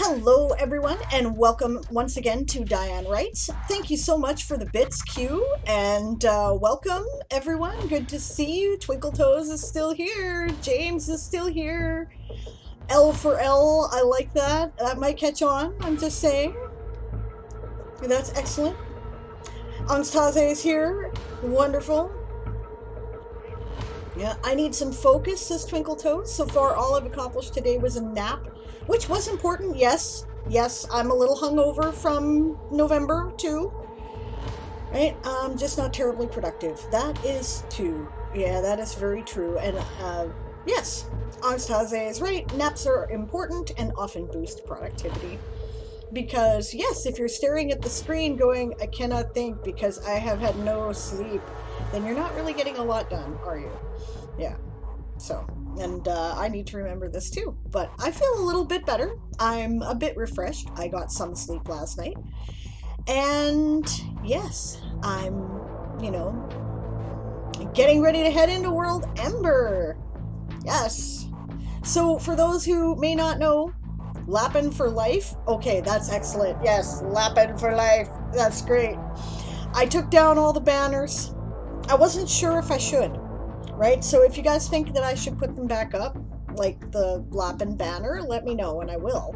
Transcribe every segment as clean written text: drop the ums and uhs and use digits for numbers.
Hello everyone and welcome once again to Diane Writes. Thank you so much for the bits, Q, and welcome everyone. Good to see you. Twinkle Toes is still here. James is still here. L for L, I like that. That might catch on, I'm just saying. That's excellent. Anastasia is here. Wonderful. Yeah, I need some focus, says Twinkle Toes. So far, all I've accomplished today was a nap, which was important, yes. Yes, I'm a little hungover from November, too. Right? I'm just not terribly productive. That is too. Yeah, that is very true. And, yes, Anastasia is right. Naps are important and often boost productivity. Because, yes, if you're staring at the screen going, I cannot think because I have had no sleep, then you're not really getting a lot done, are you? Yeah. So, and I need to remember this too. But I feel a little bit better. I'm a bit refreshed. I got some sleep last night. And yes, I'm, getting ready to head into World Ember. Yes. So for those who may not know, Lappin' for life? Okay, that's excellent. Yes, Lappin' for life. That's great. I took down all the banners. I wasn't sure if I should, right? So if you guys think that I should put them back up, like the Lappin' banner, let me know and I will,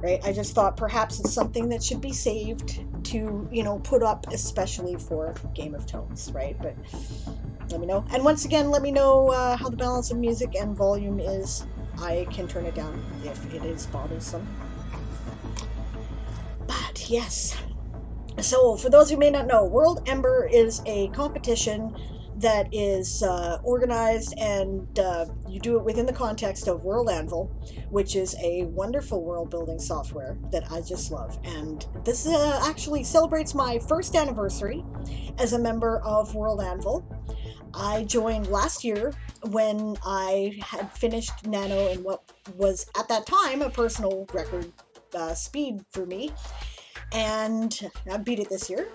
right? I just thought perhaps it's something that should be saved to, put up especially for Game of Tones, right? But let me know. And once again, let me know how the balance of music and volume is. I can turn it down if it is bothersome. But yes. So for those who may not know, World Ember is a competition that is organized and you do it within the context of World Anvil, which is a wonderful world building software that I just love. And this actually celebrates my first anniversary as a member of World Anvil. I joined last year when I had finished Nano in what was at that time a personal record speed for me, and I beat it this year.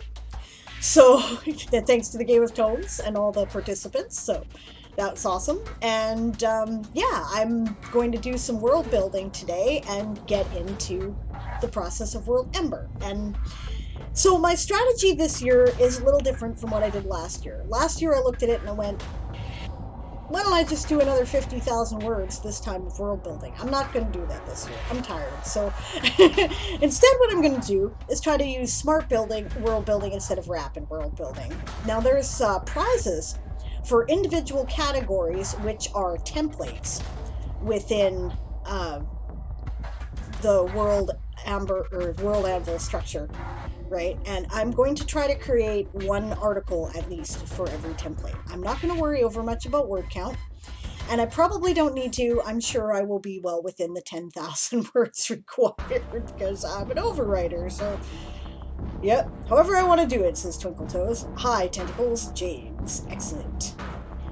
So thanks to the Game of Tones and all the participants, so that's awesome. And yeah, I'm going to do some world building today and get into the process of World Ember. And so my strategy this year is a little different from what I did last year. Last year I looked at it and I went, why don't I just do another 50,000 words this time of world building? I'm not going to do that this year. I'm tired. So instead what I'm going to do is try to use smart building, world building instead of rapid world building. Now there's prizes for individual categories, which are templates within the World Amber or World Anvil structure. Right? And I'm going to try to create one article at least for every template. I'm not going to worry over much about word count, and I probably don't need to. I'm sure I will be well within the 10,000 words required because I'm an overwriter. So, yep. However I want to do it, says Twinkle Toes. Hi, Tentacles. James. Excellent.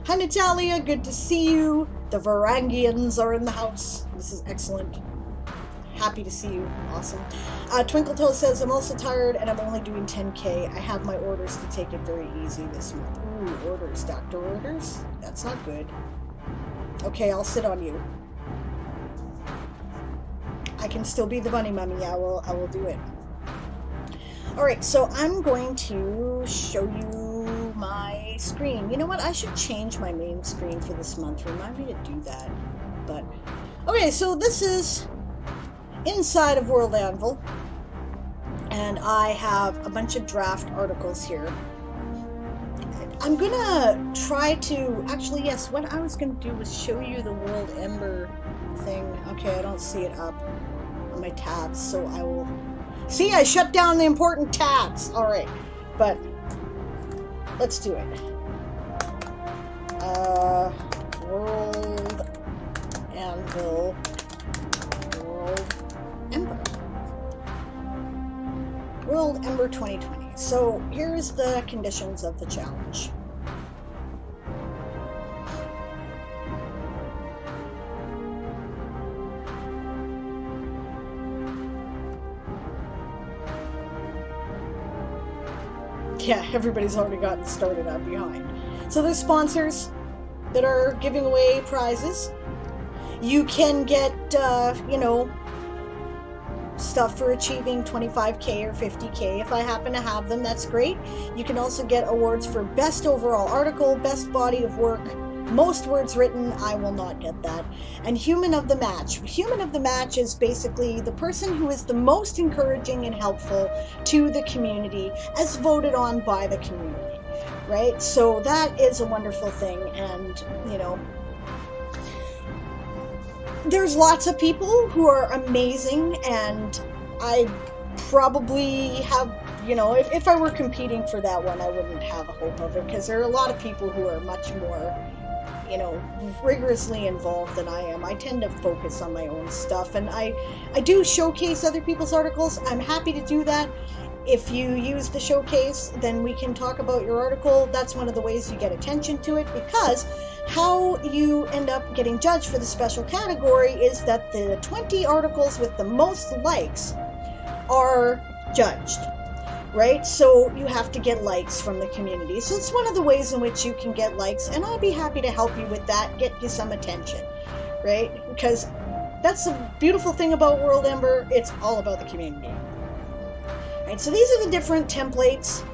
Hi, Natalia. Good to see you. The Varangians are in the house. This is excellent. Happy to see you. Awesome. Twinkle Toes says, I'm also tired and I'm only doing 10K. I have my orders to take it very easy this month. Ooh, orders. Doctor orders? That's not good. Okay, I'll sit on you. I can still be the bunny mummy. I will do it. Alright, so I'm going to show you my screen. You know what? I should change my main screen for this month. Remind me to do that. But, okay, so this is inside of World Anvil, and I have a bunch of draft articles here. I'm gonna try to, actually yes, what I was gonna do was show you the World Ember thing. Okay, I don't see it up on my tabs, so I will see. I shut down the important tabs. All right, but let's do it. World Anvil, World Ember. World Ember 2020. So here's the conditions of the challenge. Yeah, everybody's already gotten started. I'm behind. So there's sponsors that are giving away prizes. You can get, stuff for achieving 25K or 50K. If I happen to have them, that's great. You can also get awards for best overall article, best body of work, most words written. I will not get that. And human of the match. Human of the match is basically the person who is the most encouraging and helpful to the community as voted on by the community, right? So that is a wonderful thing. And, you know, there's lots of people who are amazing, and I probably have, you know, if I were competing for that one, I wouldn't have a hope of it, because there are a lot of people who are much more, you know, rigorously involved than I am. I tend to focus on my own stuff, and I do showcase other people's articles. I'm happy to do that. If you use the showcase, then we can talk about your article. That's one of the ways you get attention to it, because how you end up getting judged for the special category is that the 20 articles with the most likes are judged, right? So you have to get likes from the community. So it's one of the ways in which you can get likes, and I'll be happy to help you with that, get you some attention, right? Because that's the beautiful thing about World Ember. It's all about the community. Right, so these are the different templates.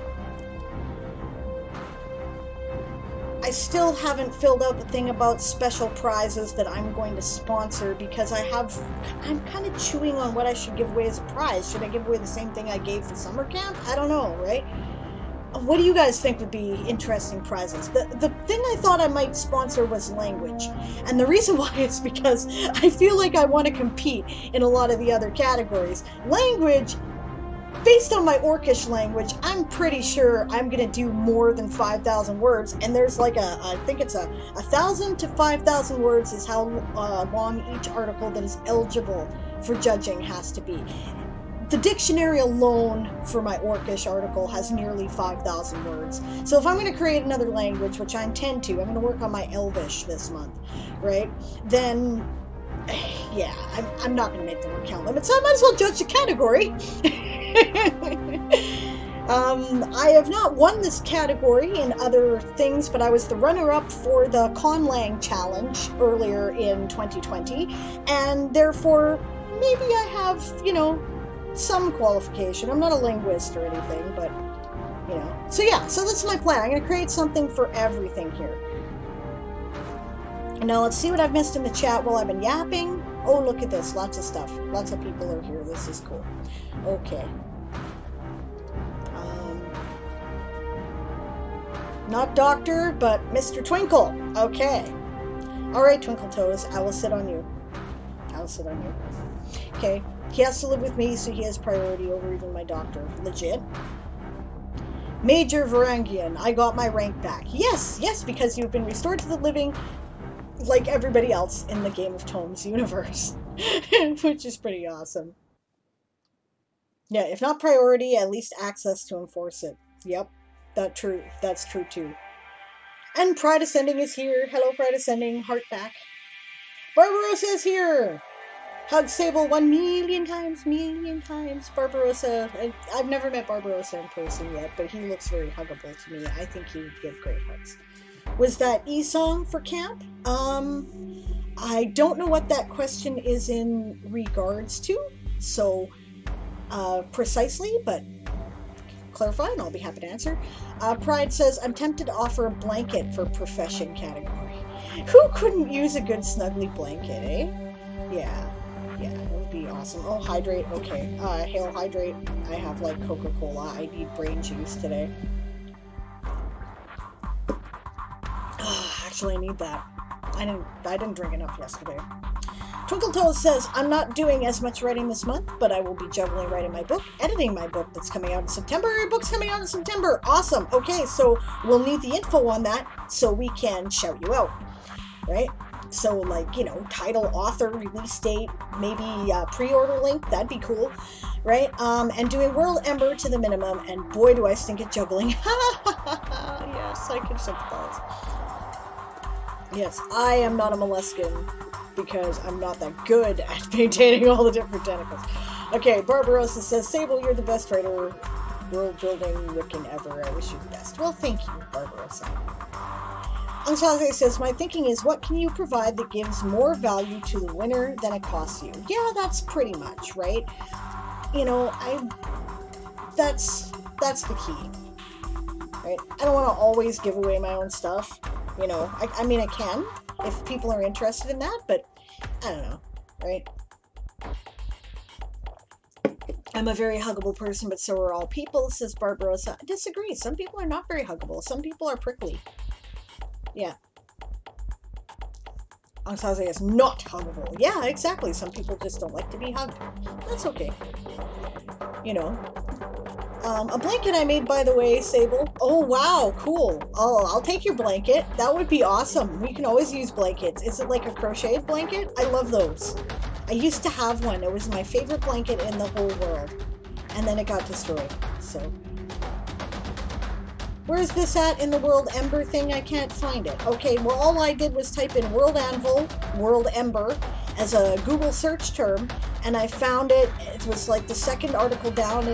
I still haven't filled out the thing about special prizes that I'm going to sponsor, because I'm kind of chewing on what I should give away as a prize. Should I give away the same thing I gave for summer camp? I don't know, right? What do you guys think would be interesting prizes? The thing I thought I might sponsor was language. And the reason why is because I feel like I want to compete in a lot of the other categories. Language, based on my Orcish language, I'm pretty sure I'm going to do more than 5,000 words. And there's like I think it's 1,000 to 5,000 words is how long each article that is eligible for judging has to be. The dictionary alone for my Orcish article has nearly 5,000 words. So if I'm going to create another language, which I intend to, I'm going to work on my Elvish this month, right? Then, yeah, I'm not going to make the word count limit, so I might as well judge the category. I have not won this category in other things, but I was the runner-up for the Conlang Challenge earlier in 2020, and therefore maybe I have, you know, some qualification. I'm not a linguist or anything, but, you know. So yeah, so that's my plan. I'm going to create something for everything here. Now let's see what I've missed in the chat while I've been yapping. Oh, look at this. Lots of stuff. Lots of people are here. This is cool. Okay. Not Doctor, but Mr. Twinkle. Okay. Alright, Twinkle Toes. I will sit on you. I will sit on you. Okay. He has to live with me, so he has priority over even my doctor. Legit. Major Varangian. I got my rank back. Yes, yes, because you've been restored to the living like everybody else in the Game of Tomes universe. Which is pretty awesome. Yeah, if not priority, at least access to enforce it. Yep, that's true too. And Pride Ascending is here. Hello, Pride Ascending. Heart back. Barbarossa is here. Hug Sable 1,000,000 times, million times. Barbarossa. I've never met Barbarossa in person yet, but he looks very huggable to me. I think he would give great hugs. Was that E-song for camp? I don't know what that question is in regards to, so precisely, but clarify and I'll be happy to answer. Pride says, I'm tempted to offer a blanket for profession category. Who couldn't use a good snuggly blanket, eh? Yeah, it would be awesome. Oh, hydrate, okay. Hail hydrate. I have like Coca-Cola. I need brain juice today. Actually, I need that. I didn't drink enough yesterday. Twinkle Toes says, I'm not doing as much writing this month, but I will be juggling writing my book, editing my book that's coming out in September. Your book's coming out in September. Awesome. Okay, so we'll need the info on that so we can shout you out, right? So, like, you know, title, author, release date, maybe pre-order link. That'd be cool, right? And doing World Ember to the minimum, and boy, do I stink at juggling. Yes, I can sympathize. Yes, I am not a molluscan because I'm not that good at maintaining all the different tentacles. Okay, Barbarossa says, Sable, you're the best writer, world-building Wiccan ever. I wish you the best. Well, thank you, Barbarossa. Antaze says, my thinking is, what can you provide that gives more value to the winner than it costs you? Yeah, that's pretty much, right? you know, that's the key, right? I don't want to always give away my own stuff, you know. I mean, I can if people are interested in that, but I don't know, right? I'm a very huggable person, but so are all people, says Barbarossa. I disagree. Some people are not very huggable. Some people are prickly. Yeah. Anastasia is not huggable. Yeah, exactly. Some people just don't like to be hugged. That's okay. You know. A blanket I made, by the way, Sable. Oh, wow. Cool. Oh, I'll take your blanket. That would be awesome. We can always use blankets. Is it like a crocheted blanket? I love those. I used to have one. It was my favorite blanket in the whole world. And then it got destroyed. So, where's this at in the World Ember thing? I can't find it. Okay, well, all I did was type in World Anvil, World Ember as a Google search term, and I found it. It was like the second article down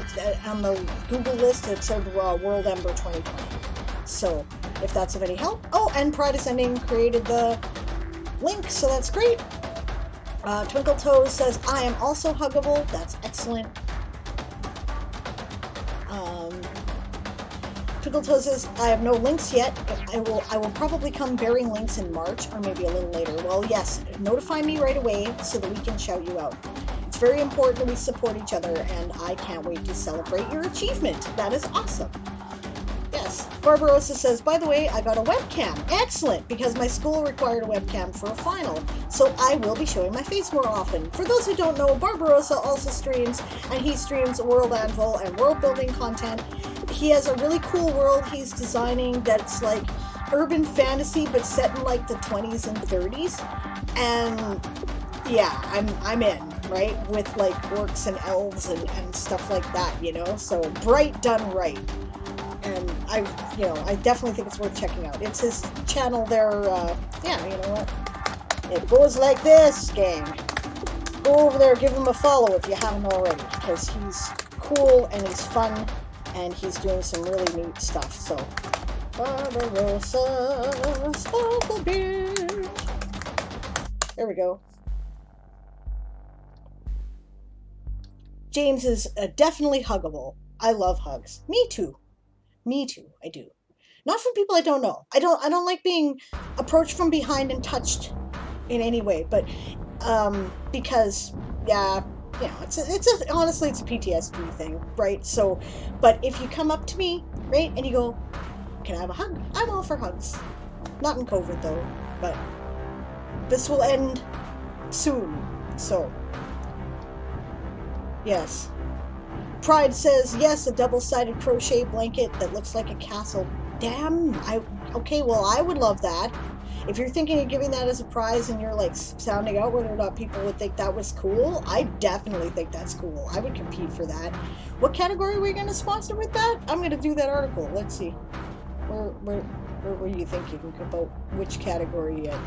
on the Google list. It said World Ember 2020. So, if that's of any help. Oh, and Pride Ascending created the link, so that's great. Twinkle Toes says, I am also huggable. That's excellent. Twinkle Toes says, I have no links yet, but I will probably come bearing links in March or maybe a little later. Well, yes, notify me right away so that we can shout you out. It's very important that we support each other, and I can't wait to celebrate your achievement. That is awesome. Yes. Barbarossa says, by the way, I got a webcam. Excellent, because my school required a webcam for a final, so I will be showing my face more often. For those who don't know, Barbarossa also streams, and he streams World Anvil and world building content. He has a really cool world he's designing that's like urban fantasy, but set in like the 20s and 30s. And yeah, I'm in, right? With like orcs and elves and stuff like that, you know? So bright done right. And I definitely think it's worth checking out. It's his channel there. Yeah, you know what? It goes like this, gang. Go over there, give him a follow if you haven't already, because he's cool and he's fun and he's doing some really neat stuff. So, Barbarossa, Sparkle Beard. There we go. James is definitely huggable. I love hugs. Me too. Me too, I do. Not from people I don't know. I don't like being approached from behind and touched in any way, but because yeah, you know, honestly it's a PTSD thing, right? So, but if you come up to me, right, and you go, "Can I have a hug?" I'm all for hugs. Not in COVID though, but this will end soon. So, yes. Pride says, yes, a double-sided crochet blanket that looks like a castle. Damn, okay, well, I would love that. If you're thinking of giving that as a prize and you're, like, sounding out whether or not people would think that was cool, I definitely think that's cool. I would compete for that. What category are we going to sponsor with that? I'm going to do that article. Let's see. Where were you thinking about which category yet?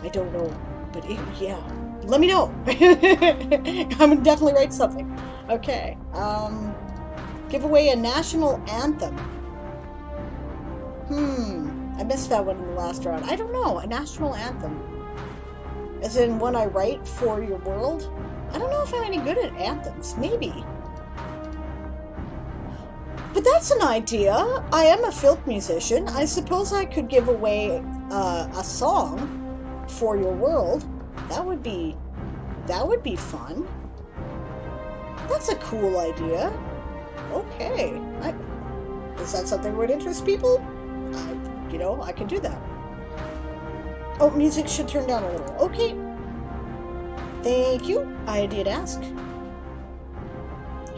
I don't know, but yeah. Let me know. I'm gonna definitely write something. Okay. Give away a national anthem. I missed that one in the last round. I don't know. A national anthem. As in one I write for your world? I don't know if I'm any good at anthems. Maybe. But that's an idea. I am a folk musician. I suppose I could give away a song for your world. That would be fun. That's a cool idea. Okay. Is that something that would interest people? You know, I could do that. Oh, music should turn down a little. Okay. Thank you. I did ask.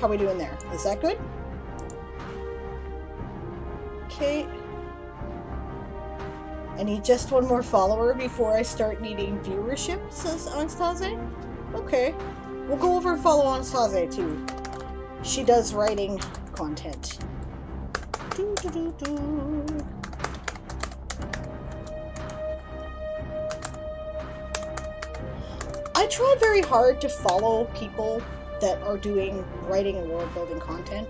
How are we doing there? Is that good? Okay. I need just one more follower before I start needing viewership, says Anastasia. Okay. We'll go over and follow Anastasia too. She does writing content. I try very hard to follow people that are doing writing and world building content.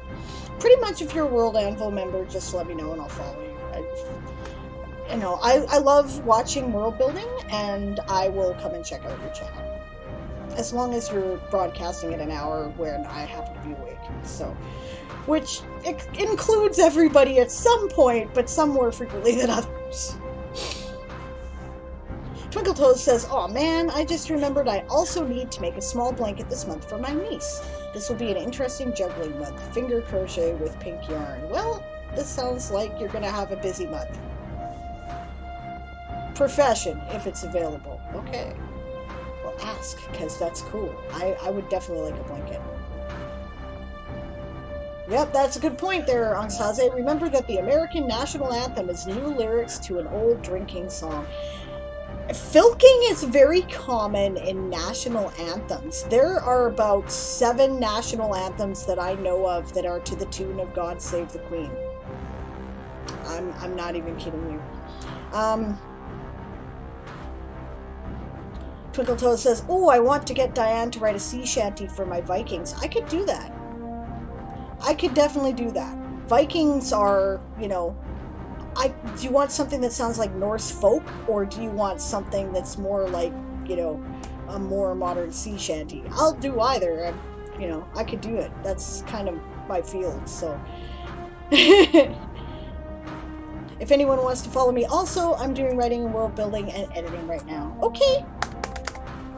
Pretty much if you're a World Anvil member, just let me know and I'll follow you. I love watching world building, and I will come and check out your channel. as long as you're broadcasting at an hour when I happen to be awake. So, which includes everybody at some point, but some more frequently than others. Twinkle Toes says, "Aw man, I just remembered I also need to make a small blanket this month for my niece. This will be an interesting juggling month. Finger crochet with pink yarn." Well, this sounds like you're going to have a busy month. Profession, if it's available. Okay. Well, ask, because that's cool. I would definitely like a blanket. Yep, that's a good point there, Angsaze. Remember that the American national anthem is new lyrics to an old drinking song. Filking is very common in national anthems. There are about 7 national anthems that I know of that are to the tune of God Save the Queen. I'm not even kidding you. Twinkle Toes says, "Oh, I want to get Diane to write a sea shanty for my Vikings." I could do that. I could definitely do that. Vikings are, you know, do you want something that sounds like Norse folk, or do you want something that's more like, you know, a more modern sea shanty? I'll do either. You know, I could do it. That's kind of my field, so. If anyone wants to follow me, also, I'm doing writing and world building and editing right now. Okay.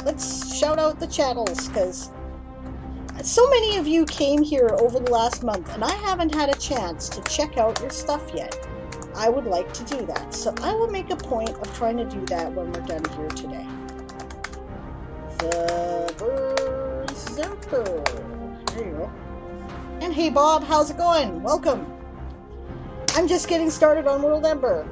Let's shout out the channels, because so many of you came here over the last month, and I haven't had a chance to check out your stuff yet. I would like to do that, so I will make a point of trying to do that when we're done here today. The Berserker. There you go. And hey Bob, how's it going? Welcome. I'm just getting started on World Ember.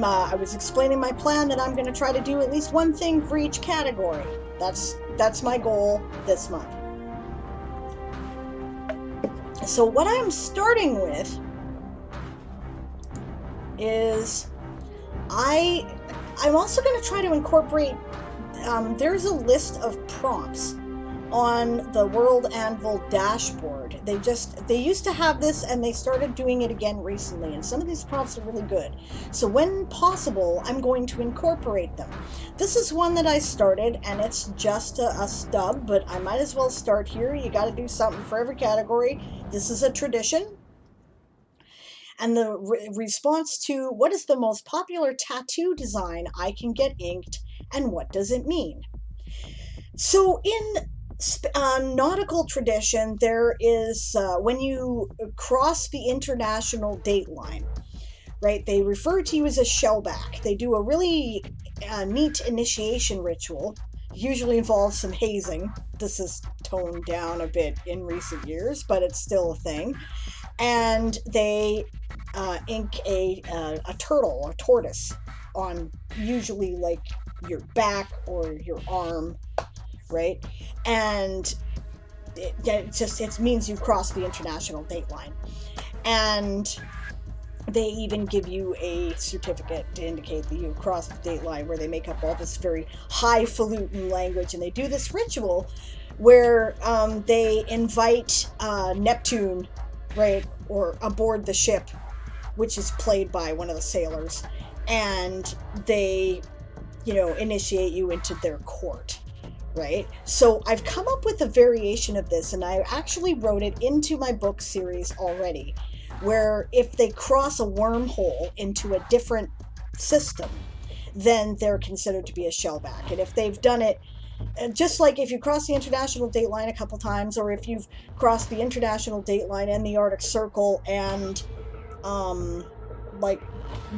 I was explaining my plan that I'm going to try to do at least one thing for each category. That's my goal this month. So what I'm starting with is I'm also going to try to incorporate, there's a list of prompts on the World Anvil dashboard. They used to have this, and they started doing it again recently, and some of these prompts are really good. So when possible, I'm going to incorporate them. This is one that I started, and it's just a stub, but I might as well start here. You got to do something for every category. This is a tradition. And the response to, what is the most popular tattoo design I can get inked, and what does it mean? So in nautical tradition, there is, when you cross the international date line, right, they refer to you as a shellback. They do a really neat initiation ritual. Usually involves some hazing. This is toned down a bit in recent years, but it's still a thing. And they ink a turtle, a tortoise, on usually like your back or your arm, right? And it means you cross the international date line. And they even give you a certificate to indicate that you crossed the date line, where they make up all this very highfalutin language. And they do this ritual where they invite Neptune, right, or aboard the ship, which is played by one of the sailors, and they, you know, initiate you into their court, right? So I've come up with a variation of this, and I actually wrote it into my book series already, where if they cross a wormhole into a different system, then they're considered to be a shellback. And if they've done it, just like if you cross the international date line a couple times, or if you've crossed the international date line and the Arctic Circle and like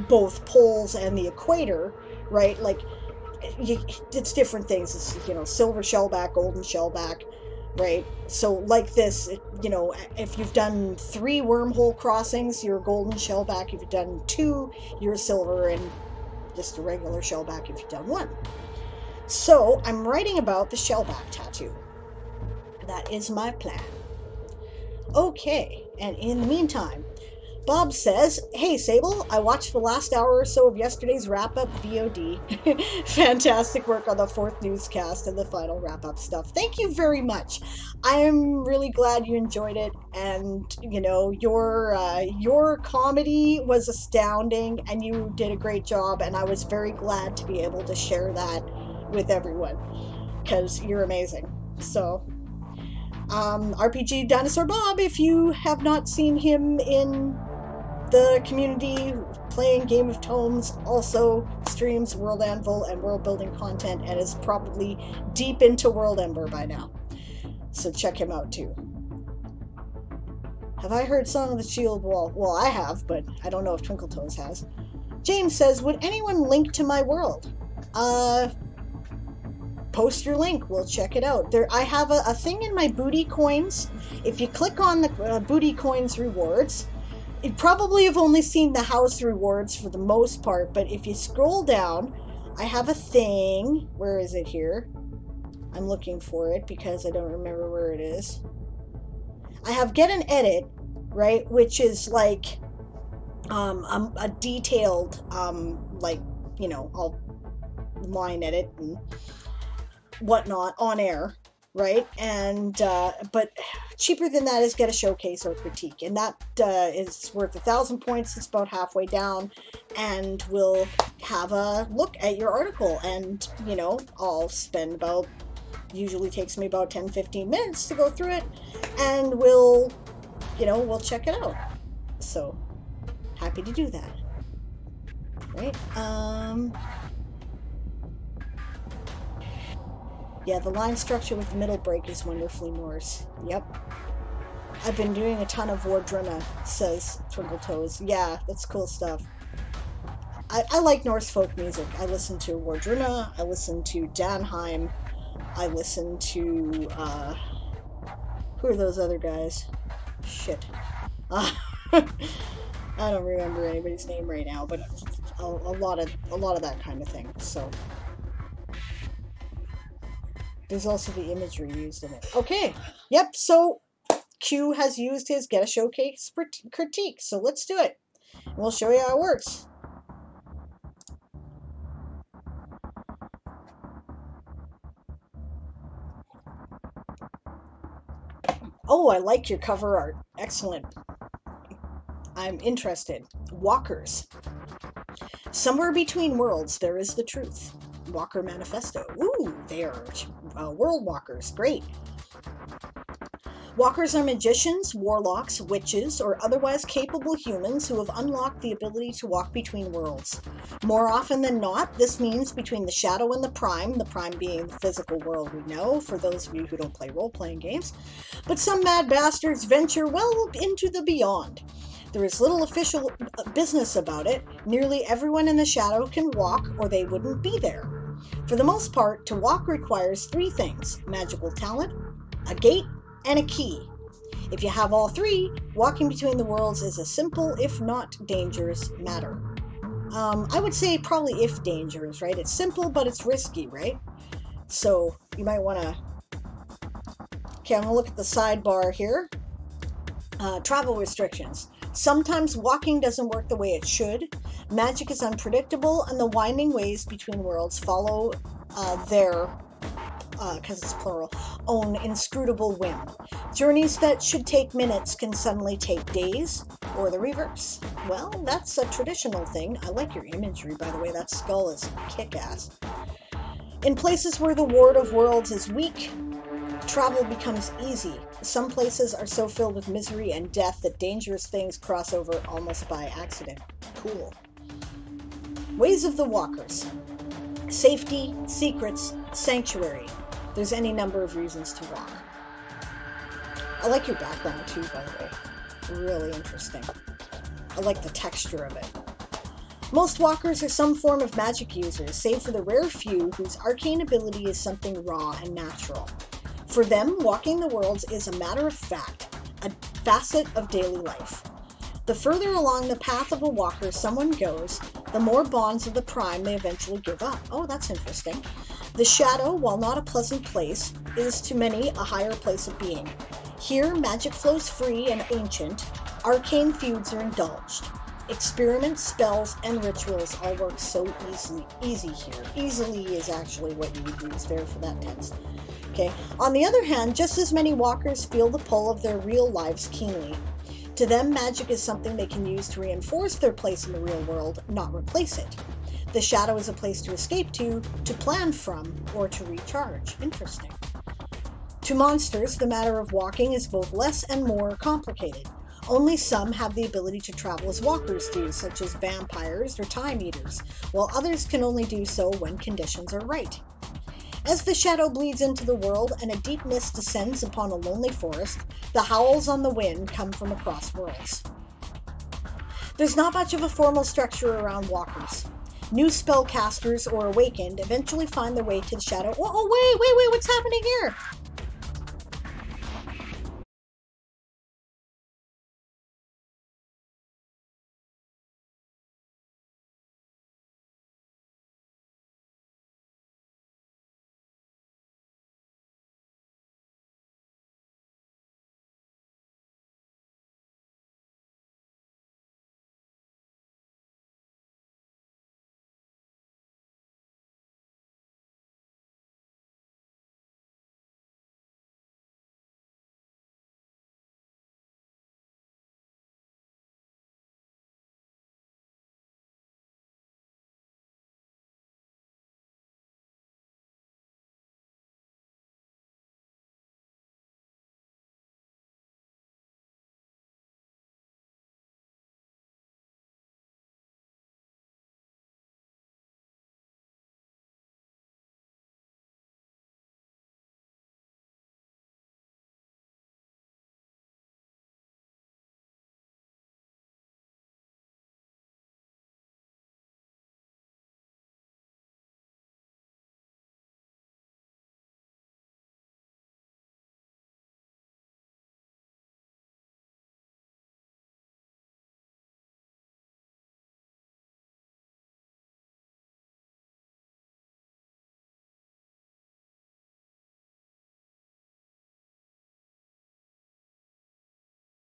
both poles and the equator, right? Like it's different things. It's, you know, silver shellback, golden shellback, right? So like this, you know, if you've done 3 wormhole crossings, you're a golden shellback. If you've done 2, you're a silver, and just a regular shellback if you've done 1. So I'm writing about the shellback tattoo. That is my plan. Okay, and in the meantime, Bob says, "Hey Sable, I watched the last hour or so of yesterday's wrap-up VOD. Fantastic work on the 4th newscast and the final wrap-up stuff. Thank you very much. I am really glad you enjoyed it, and you know, your comedy was astounding, and you did a great job, and I was very glad to be able to share that with everyone, because you're amazing. So, RPG Dinosaur Bob, if you have not seen him in the community playing Game of Tomes, also streams World Anvil and world building content and is probably deep into World Ember by now. So check him out too. Have I heard Song of the Shield Wall? Well, I have, but I don't know if Twinkle Toes has. James says, would anyone link to my world? Post your link. We'll check it out. I have a thing in my booty coins. If you click on the booty coins rewards, you probably have only seen the house rewards for the most part, but if you scroll down, I have a thing. Where is it here? I'm looking for it because I don't remember where it is. I have Get an Edit, right, which is like a detailed, like, you know, I'll line edit and whatnot on air, right? And but cheaper than that is Get a Showcase or Critique, and that is worth 1,000 points. It's about halfway down, and we'll have a look at your article, and you know, I'll spend about, usually takes me about 10-15 minutes to go through it, and we'll, you know, we'll check it out. So happy to do that, right? Yeah, the line structure with the middle break is wonderfully Norse. Yep. I've been doing a ton of Wardruna, says Twinkle Toes. Yeah, that's cool stuff. I like Norse folk music. I listen to Wardruna, I listen to Danheim, I listen to, who are those other guys? Shit. I don't remember anybody's name right now, but a lot of that kind of thing, so. There's also the imagery used in it. Okay, yep, so Q has used his Get a Showcase critique, so let's do it. And we'll show you how it works. Oh, I like your cover art. Excellent. I'm interested. Walkers. Somewhere between worlds, there is the truth. Walker Manifesto. Ooh, they are world walkers. Great. Walkers are magicians, warlocks, witches, or otherwise capable humans who have unlocked the ability to walk between worlds. More often than not, this means between the shadow and the prime being the physical world we know, for those of you who don't play role-playing games. But some mad bastards venture well into the beyond. There is little official business about it. Nearly everyone in the shadow can walk, or they wouldn't be there. For the most part, to walk requires 3 things: magical talent, a gate, and a key. If you have all 3, walking between the worlds is a simple, if not dangerous, matter. I would say probably if dangerous, right? It's simple, but it's risky, right? So you might want to... Okay, I'm going to look at the sidebar here. Travel restrictions. Sometimes walking doesn't work the way it should. Magic is unpredictable, and the winding ways between worlds follow their, because it's plural, own inscrutable whim. Journeys that should take minutes can suddenly take days, or the reverse. Well, that's a traditional thing. I like your imagery, by the way. That skull is kick-ass. In places where the Ward of Worlds is weak, travel becomes easy. Some places are so filled with misery and death that dangerous things cross over almost by accident. Cool. Ways of the walkers. Safety, secrets, sanctuary. There's any number of reasons to walk. I like your background too, by the way. Really interesting. I like the texture of it. Most walkers are some form of magic users, save for the rare few whose arcane ability is something raw and natural. For them, walking the worlds is a matter of fact, a facet of daily life. The further along the path of a walker someone goes, the more bonds of the prime they eventually give up. Oh, that's interesting. The shadow, while not a pleasant place, is to many a higher place of being. Here, magic flows free and ancient. Arcane feuds are indulged. Experiments, spells, and rituals all work so easy here. Easily is actually what you would use there for that tense. Okay. On the other hand, just as many walkers feel the pull of their real lives keenly. To them, magic is something they can use to reinforce their place in the real world, not replace it. The shadow is a place to escape to plan from, or to recharge. Interesting. To monsters, the matter of walking is both less and more complicated. Only some have the ability to travel as walkers do, such as vampires or time eaters, while others can only do so when conditions are right. As the shadow bleeds into the world and a deep mist descends upon a lonely forest, the howls on the wind come from across worlds. There's not much of a formal structure around walkers. New spellcasters or awakened eventually find their way to the shadow. Oh, wait, what's happening here?